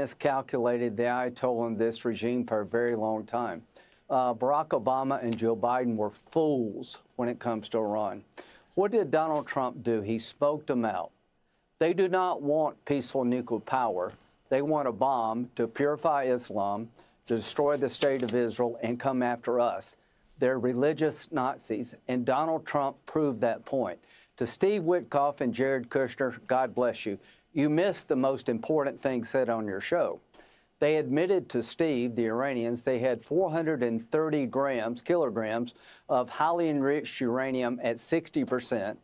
Miscalculated the Ayatollah in this regime for a very long time. Barack Obama and Joe Biden were fools when it comes to Iran. What did Donald Trump do? He smoked them out. They do not want peaceful nuclear power. They want a bomb to purify Islam, to destroy the state of Israel, and come after us. They're religious Nazis, and Donald Trump proved that point. To Steve Witkoff and Jared Kushner, God bless you. You missed the most important thing said on your show. They admitted to Steve, the Iranians, they had 430 kilograms of highly enriched uranium at 60%.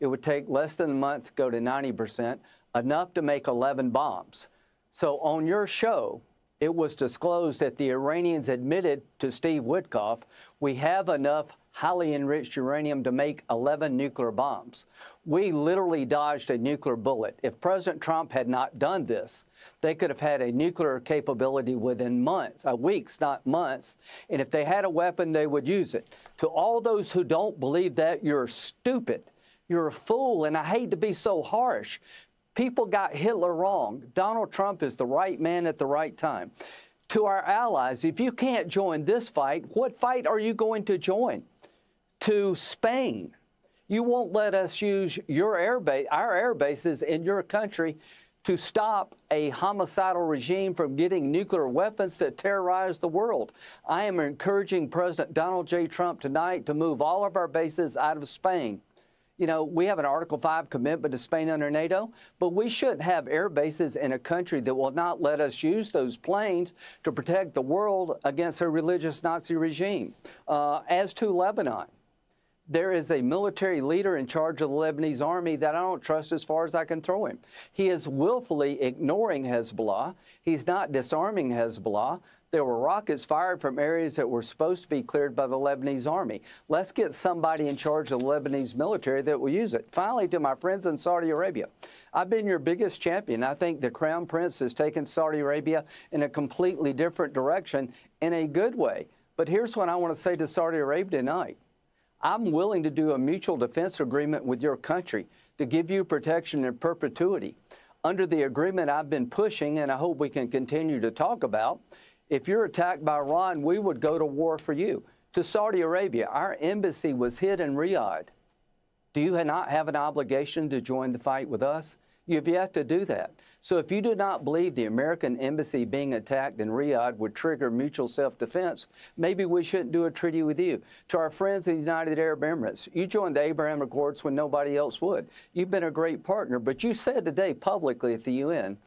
It would take less than a month to go to 90%, enough to make 11 bombs. So on your show, it was disclosed that the Iranians admitted to Steve Witkoff, we have enough highly enriched uranium to make 11 nuclear bombs. We literally dodged a nuclear bullet. If President Trump had not done this, they could have had a nuclear capability within months, weeks, not months. And if they had a weapon, they would use it. To all those who don't believe that, you're stupid. You're a fool. And I hate to be so harsh. People got Hitler wrong. Donald Trump is the right man at the right time. To our allies, if you can't join this fight, what fight are you going to join? To Spain. You won't let us use your our air bases in your country to stop a homicidal regime from getting nuclear weapons that terrorize the world. I am encouraging President Donald J. Trump tonight to move all of our bases out of Spain. You know, we have an Article 5 commitment to Spain under NATO, but we shouldn't have air bases in a country that will not let us use those planes to protect the world against a religious Nazi regime. As to Lebanon, there is a military leader in charge of the Lebanese army that I don't trust as far as I can throw him. He is willfully ignoring Hezbollah. He's not disarming Hezbollah. There were rockets fired from areas that were supposed to be cleared by the Lebanese army. Let's get somebody in charge of the Lebanese military that will use it. Finally, to my friends in Saudi Arabia, I've been your biggest champion. I think the Crown Prince has taken Saudi Arabia in a completely different direction in a good way. But here's what I want to say to Saudi Arabia tonight. I'm willing to do a mutual defense agreement with your country to give you protection in perpetuity. Under the agreement I've been pushing, and I hope we can continue to talk about, if you're attacked by Iran, we would go to war for you. To Saudi Arabia, our embassy was hid in Riyadh. Do you not have an obligation to join the fight with us? You've yet to do that. So if you do not believe the American embassy being attacked in Riyadh would trigger mutual self-defense, maybe we shouldn't do a treaty with you. To our friends in the United Arab Emirates, you joined the Abraham Accords when nobody else would. You've been a great partner, but you said today publicly at the UN,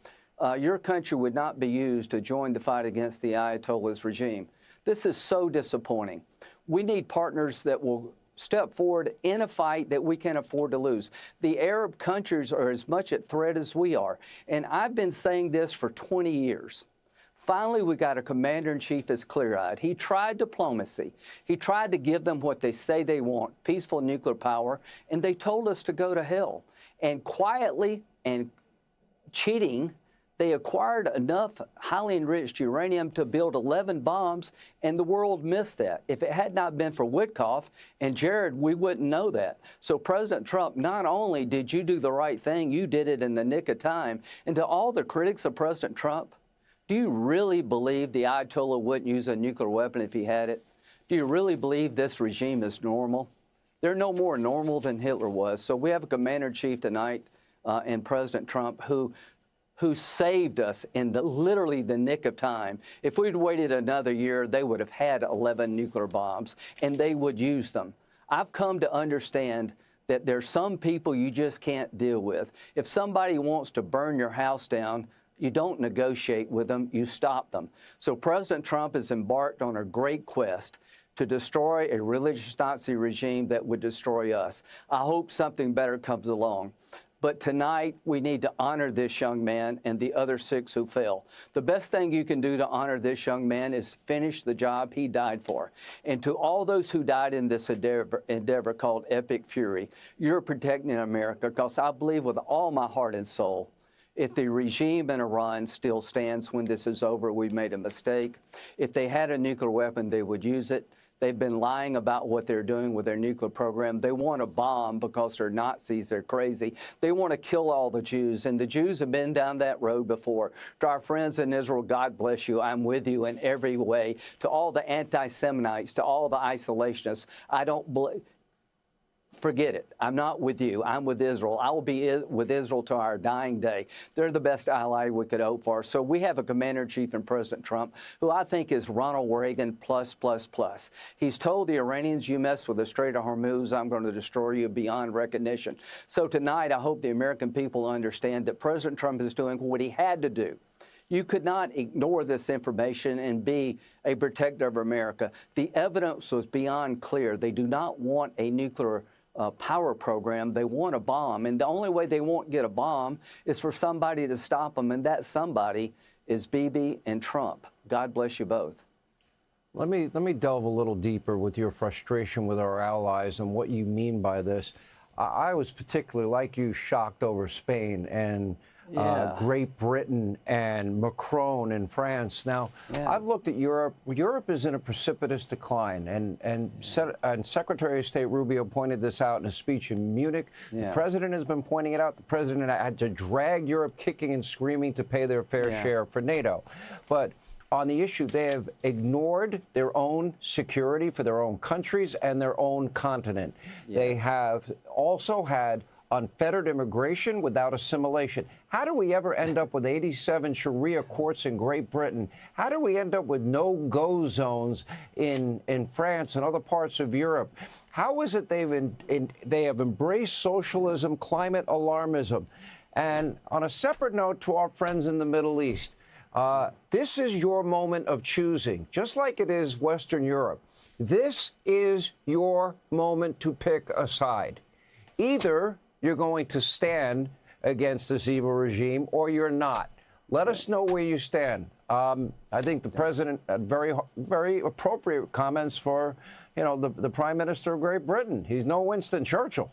your country would not be used to join the fight against the Ayatollah's regime. This is so disappointing. We need partners that will step forward in a fight that we can afford to lose. The Arab countries are as much at threat as we are. And I've been saying this for 20 years. Finally, we got a commander-in-chief that's clear-eyed. He tried diplomacy. He tried to give them what they say they want, peaceful nuclear power, and they told us to go to hell. And quietly and cheating, they acquired enough highly enriched uranium to build 11 bombs, and the world missed that. If it had not been for Witkoff and Jared, we wouldn't know that. So President Trump, not only did you do the right thing, you did it in the nick of time. And to all the critics of President Trump, do you really believe the Ayatollah wouldn't use a nuclear weapon if he had it? Do you really believe this regime is normal? They're no more normal than Hitler was. So we have a commander-in-chief tonight and President Trump who saved us in literally the nick of time. If we'd waited another year, they would have had 11 nuclear bombs, and they would use them. I've come to understand that there's some people you just can't deal with. If somebody wants to burn your house down, you don't negotiate with them, you stop them. So President Trump has embarked on a great quest to destroy a religious Nazi regime that would destroy us. I hope something better comes along. But tonight, we need to honor this young man and the other 6 who fell. The best thing you can do to honor this young man is finish the job he died for. And to all those who died in this endeavor called Epic Fury, you're protecting America, because I believe with all my heart and soul, if the regime in Iran still stands when this is over, we made a mistake. If they had a nuclear weapon, they would use it. They've been lying about what they're doing with their nuclear program. They want to bomb because they're Nazis. They're crazy. They want to kill all the Jews. And the Jews have been down that road before. To our friends in Israel, God bless you. I'm with you in every way. To all the anti-Semitites, to all the isolationists, I don't believe. Forget it. I'm not with you. I'm with Israel. I will be with Israel to our dying day. They're the best ally we could hope for. So we have a commander-in-chief in President Trump, who I think is Ronald Reagan plus, plus, plus. He's told the Iranians, you mess with the Strait of Hormuz, I'm going to destroy you beyond recognition. So tonight, I hope the American people understand that President Trump is doing what he had to do. You could not ignore this information and be a protector of America. The evidence was beyond clear. They do not want a nuclear power program. They want a bomb. And the only way they won't get a bomb is for somebody to stop them. And that somebody is Bibi and Trump. God bless you both. Let me delve a little deeper with your frustration with our allies and what you mean by this. I was particularly, like you, shocked over Spain and Great Britain and Macron in France. Now, I've looked at Europe. Europe is in a precipitous decline, and Secretary of State Rubio pointed this out in a speech in Munich. The president has been pointing it out. The president had to drag Europe kicking and screaming to pay their fair share for NATO. But on the issue, they have ignored their own security for their own countries and their own continent. They have also had unfettered immigration without assimilation. How do we ever end up with 87 Sharia courts in Great Britain? How do we end up with no-go zones in France and other parts of Europe? How is it they have embraced socialism, climate alarmism? And on a separate note, to our friends in the Middle East, this is your moment of choosing, just like it is Western Europe. This is your moment to pick a side. Either you're going to stand against this evil regime or you're not. Let us know where you stand. I think the president had very appropriate comments for, the Prime Minister of Great Britain. He's no Winston Churchill.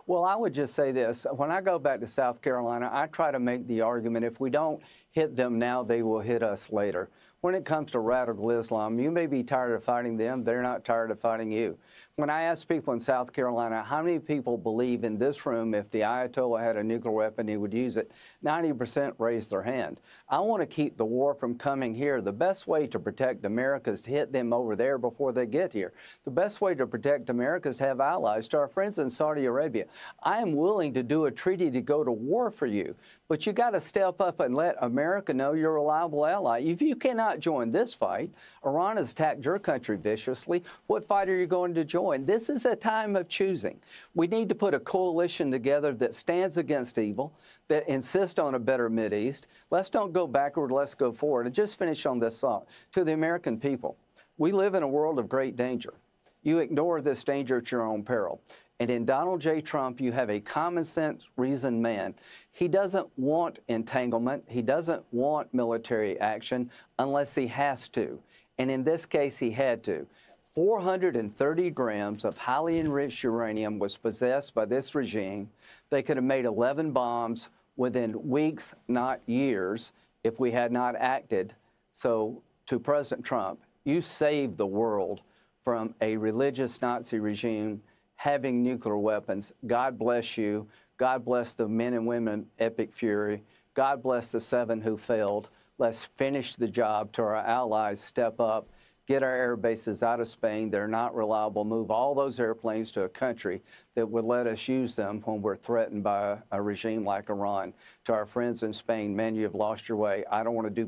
Well, I would just say this. When I go back to South Carolina, I try to make the argument if we don't hit them now, they will hit us later. When it comes to radical Islam, you may be tired of fighting them. They're not tired of fighting you. When I ask people in South Carolina, how many people believe in this room if the Ayatollah had a nuclear weapon, he would use it, 90% raised their hand. I want to keep the war from coming here. The best way to protect America is to hit them over there before they get here. The best way to protect America is to have allies. To our friends in Saudi Arabia, I am willing to do a treaty to go to war for you, but you got to step up and let America know you're a reliable ally. If you cannot join this fight, Iran has attacked your country viciously. What fight are you going to join? This is a time of choosing. We need to put a coalition together that stands against evil, that insists on a better Mideast. Let's don't go backward, let's go forward. And just finish on this thought. To the American people, we live in a world of great danger. You ignore this danger at your own peril. And in Donald J. Trump, you have a common sense, reasoned man. He doesn't want entanglement. He doesn't want military action unless he has to. And in this case, he had to. 430 grams of highly enriched uranium was possessed by this regime. They could have made 11 bombs within weeks, not years, if we had not acted. So to President Trump, you saved the world from a religious Nazi regime having nuclear weapons. God bless you. God bless the men and women, Epic Fury. God bless the 7 who failed. Let's finish the job. To our allies, step up. Get our air bases out of Spain. They're not reliable. Move all those airplanes to a country that would let us use them when we're threatened by a regime like Iran. To our friends in Spain, man, you've lost your way. I don't want to do